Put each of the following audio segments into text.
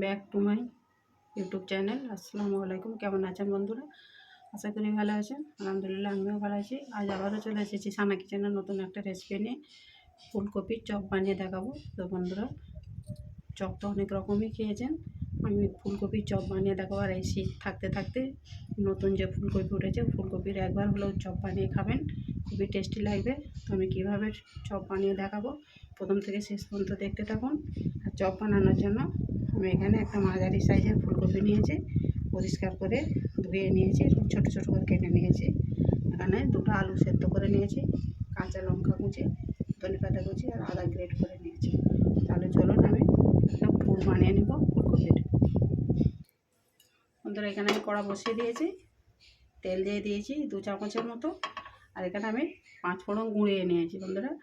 Back to my YouTube channel. আসসালামু আলাইকুম। কেমন আছেন বন্ধুরা? আশা করি ভালো আছেন। আলহামদুলিল্লাহ আমিও ভালো আছি। আজ আবারও চলে এসেছি সানা কিচেনের নতুন একটা রেসিপি নিয়ে। ফুলকপির চপ বানিয়ে দেখাবো। তো বন্ধুরা, চপ তো অনেক রকমই খেয়েছেন, আমি ফুলকপির চপ বানিয়ে দেখাবো। আর এই শীত থাকতে থাকতে নতুন যে ফুলকপি উঠেছে, ফুলকপির একবার হলেও চপ বানিয়ে খাবেন, খুবই টেস্টি লাগবে। তো আমি কীভাবে চপ বানিয়ে দেখাবো, প্রথম থেকে শেষ পর্যন্ত দেখতে থাকুন। আর চপ বানানোর জন্য আমি এখানে একটা মাঝারি সাইজের ফুলকপি নিয়েছি, পরিষ্কার করে ধুয়ে নিয়েছি, ছোটো ছোটো করে কেটে নিয়েছি। এখানে দুটো আলু সেদ্ধ করে নিয়েছি, কাঁচা লঙ্কা কুচি, ধনেপাতা কুচি আর আদা গ্রেট করে নিয়েছি। তাহলে চলুন আমি একটা ফুল বানিয়ে নেব ফুলকপির। বন্ধুরা, এখানে আমি কড়া বসিয়ে দিয়েছি, তেল দিয়ে দিয়েছি 2 চামচের মতো। আর এখানে আমি 5 ফোড়ন গুঁড়িয়ে নিয়েছি। বন্ধুরা,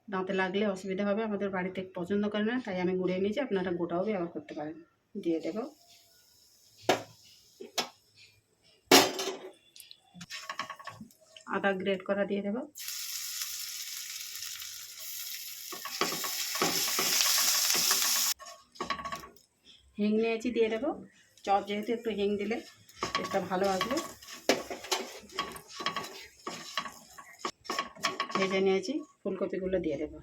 দাঁতে লাগলে অসুবিধা হবে, আমাদের বাড়িতে পছন্দ করে না, তাই আমি গুঁড়িয়ে নিয়েছি। আপনারা গোটাও ব্যবহার করতে পারেন। দিয়ে দেব আদা গ্রেট করা, দিয়ে দেব হিং নিয়েছি, দিয়ে দেব। চপ যেহেতু একটু হিং দিলে টেস্টটা ভালো আসবে। ভেজে নিয়েছি, ফুলকপিগুলো দিয়ে দেব।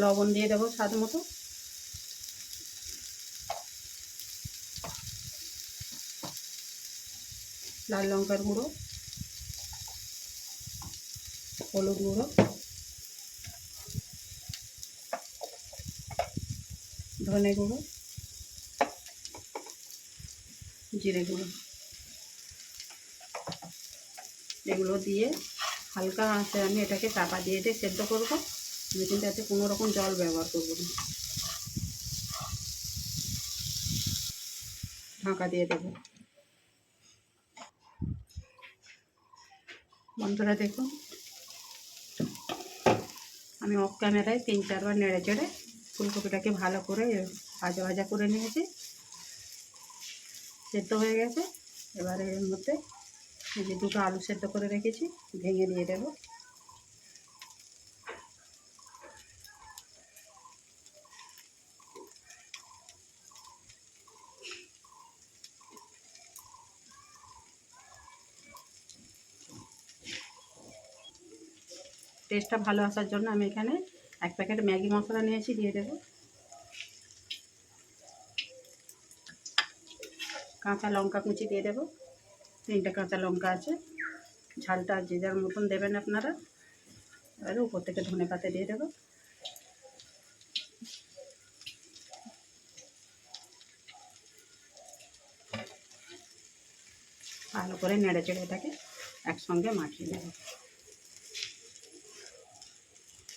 লবণ দিয়ে দেবো স্বাদ মতো। লাল লঙ্কার গুঁড়ো, হলুদ গুঁড়ো, ধনে গুঁড়ো, জিরে গুঁড়ো, এগুলো দিয়ে হালকা আঁচে আমি এটাকে চাপা দিয়ে সেদ্ধ করবো। আমি কিন্তু এতে কোনো রকম জল ব্যবহার করবো না। ঢাকা দিয়ে দেব। বন্ধুরা দেখুন, আমি অফ ক্যামেরায় 3-4 বার নেড়ে চেড়ে ফুলকপিটাকে ভালো করে ভাজা ভাজা করে নিয়েছি। সেদ্ধ হয়ে গেছে। এবারে এর মধ্যে এই যে দুটো আলু সেদ্ধ করে রেখেছি, ভেঙে দিয়ে দেব। টেস্টটা ভালো আসার জন্য আমি এখানে 1 প্যাকেট ম্যাগি মশলা নিয়েছি, দিয়ে দেব। কাঁচা লঙ্কা কুচি দিয়ে দেব, 3টে কাঁচা লঙ্কা আছে। ঝালটা যে যার মতন দেবেন আপনারা। এবারে উপর থেকে ধনেপাতা দিয়ে দেব। ভালো করে নেড়ে চেড়ে এটাকে একসঙ্গে মাখিয়ে নেব।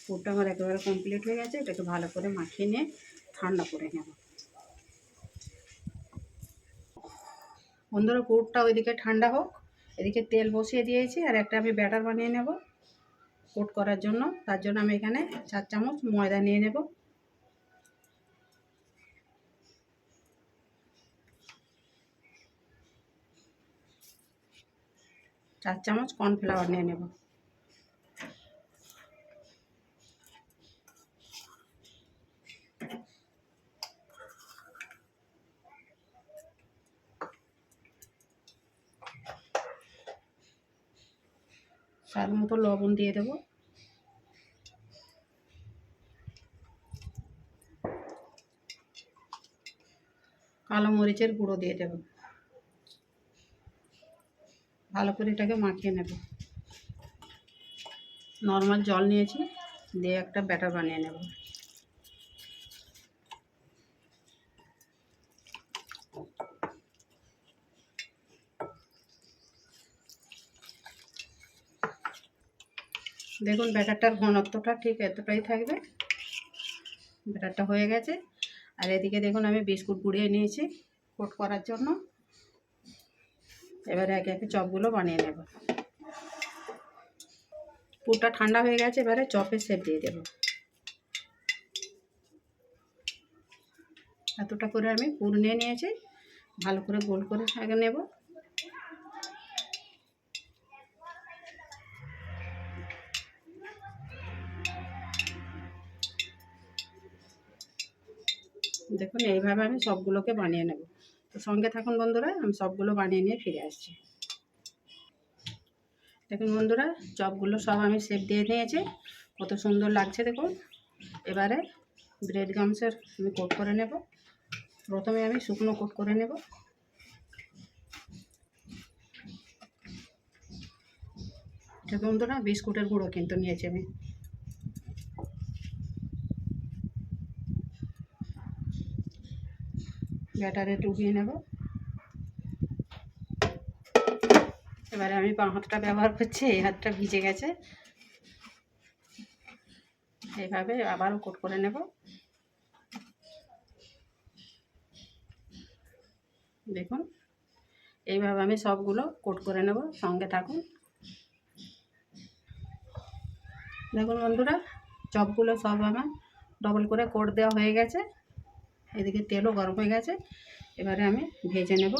পুরটা আমার একেবারে কমপ্লিট হয়ে গেছে। এটাকে ভালো করে মাখিয়ে নিয়ে ঠান্ডা করে নেব। বন্ধুরা, পুরটা ওইদিকে ঠান্ডা হোক, এদিকে তেল বসিয়ে দিয়েছি। আর একটা আমি ব্যাটার বানিয়ে নেব কোট করার জন্য। তার জন্য আমি এখানে 4 চামচ ময়দা নিয়ে নেব। চার চামচ কর্নফ্লাওয়ার নিয়ে নেব। স্বাদ মতো লবণ দিয়ে দেব। কালো মরিচের গুঁড়ো দিয়ে দেব। ভালো করে এটাকে মাখিয়ে নেব। নর্মাল জল নিয়েছি, দিয়ে একটা ব্যাটার বানিয়ে নেব। দেখুন, ব্যাটারটার ঘনত্বটা ঠিক এতটাই থাকবে। ব্যাটারটা হয়ে গেছে। আর এদিকে দেখুন, আমি বিস্কুট গুঁড়িয়ে নিয়েছি কোট করার জন্য। এবারে একে একে চপগুলো বানিয়ে নেব। পুরটা ঠান্ডা হয়ে গেছে, এবারে চপের শেপ দিয়ে দেব। এতটা করে আমি পুর নিয়ে নিয়েছি, ভালো করে গোল করে নেব। দেখুন এইভাবে আমি সবগুলোকে বানিয়ে নেব। তো সঙ্গে থাকুন বন্ধুরা, আমি সবগুলো বানিয়ে নিয়ে ফিরে আসছি। দেখুন বন্ধুরা, চপগুলো সব আমি শেপ দিয়ে নিয়েছি, কত সুন্দর লাগছে দেখুন। এবারে ব্রেড গামসের আমি কোট করে নেব। প্রথমে আমি শুকনো কোট করে নেব। দেখুন বন্ধুরা, বিস্কুটের গুঁড়ো কিন্তু নিয়েছি আমি। ব্যাটারে ডুবিয়ে নেব। এবারে আমি বাঁ হাতটা ব্যবহার করছি, এই হাতটা ভিজে গেছে। এইভাবে আবারও কোট করে নেব। দেখুন এইভাবে আমি সবগুলো কোট করে নেব, সঙ্গে থাকুন। দেখুন বন্ধুরা, চপগুলো সব আমার ডবল করে কোট দেওয়া হয়ে গেছে। এদিকে তেলও গরম হয়ে গেছে। এবারে আমি ভেজে নেব।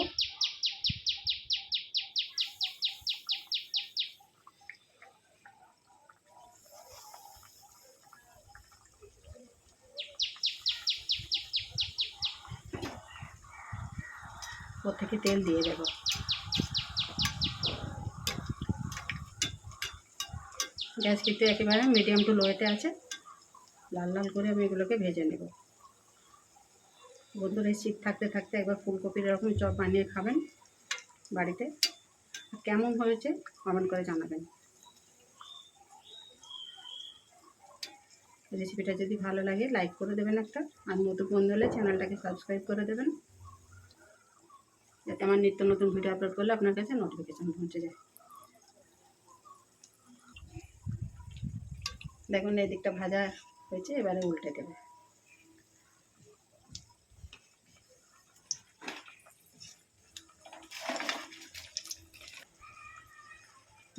ওর থেকে তেল দিয়ে দেব। গ্যাস কিন্তু একেবারে মিডিয়াম টু লোতে আছে। লাল লাল করে আমি এগুলোকে ভেজে নেব। বন্ধুরা, এই শীত থাকতে থাকতে একবার ফুলকপির এরকম চপ বানিয়ে খাবেন বাড়িতে। কেমন হয়েছে কমেন্ট করে জানাবেন। রেসিপিটা যদি ভালো লাগে লাইক করে দেবেন একটা, আর নতুন বন্ধু হলে চ্যানেলটাকে সাবস্ক্রাইব করে দেবেন, যাতে আমার নিত্য নতুন ভিডিও আপলোড করলে আপনার কাছে নোটিফিকেশান পৌঁছে যায়। দেখুন এই দিকটা ভাজা হয়েছে, এবারে উল্টে দেবে।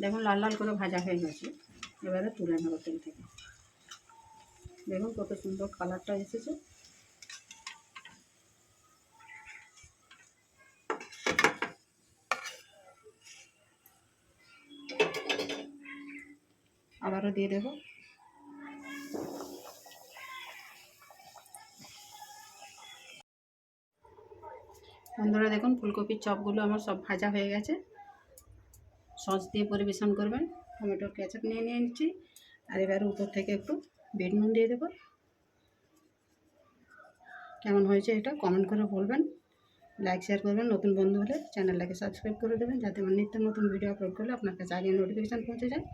দেখুন লাল লাল করে ভাজা হয়ে গেছে। এবারে তুলে নেব তেল থেকে। দেখুন কত সুন্দর কালারটা এসেছে। আবারও দিয়ে দেব। বন্ধুরা দেখুন, ফুলকপির চপগুলো আমার সব ভাজা হয়ে গেছে। সস দিয়ে পরিবেশন করবেন। টমেটোর কেচাপ নিয়ে নিচ্ছি, আর এবারে উপর থেকে একটু বিট নুন দিয়ে দেবো। কেমন হয়েছে এটা কমেন্ট করে বলবেন, লাইক শেয়ার করবেন। নতুন বন্ধু হলে চ্যানেলটাকে সাবস্ক্রাইব করে দেবেন, যাতে আমার নিত্য নতুন ভিডিও আপলোড করলে আপনার কাছে আগে নোটিফিকেশান পৌঁছে যায়।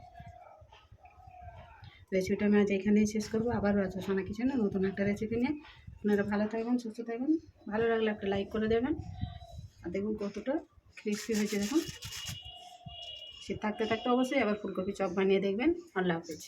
রেসিপিটা আমি আজ এখানেই শেষ করবো। আবারও আছে সোনা কিচেনে নতুন একটা রেসিপি নিয়ে। আপনারা ভালো থাকবেন, সুস্থ থাকবেন। ভালো লাগলে একটা লাইক করে দেবেন। আর দেখুন কতটা ক্রিস্পি হয়েছে দেখুন। শীত থাকতে থাকতে অবশ্যই আবার ফুলকপি চপ বানিয়ে দেখবেন। আল্লাহ হাফেজ।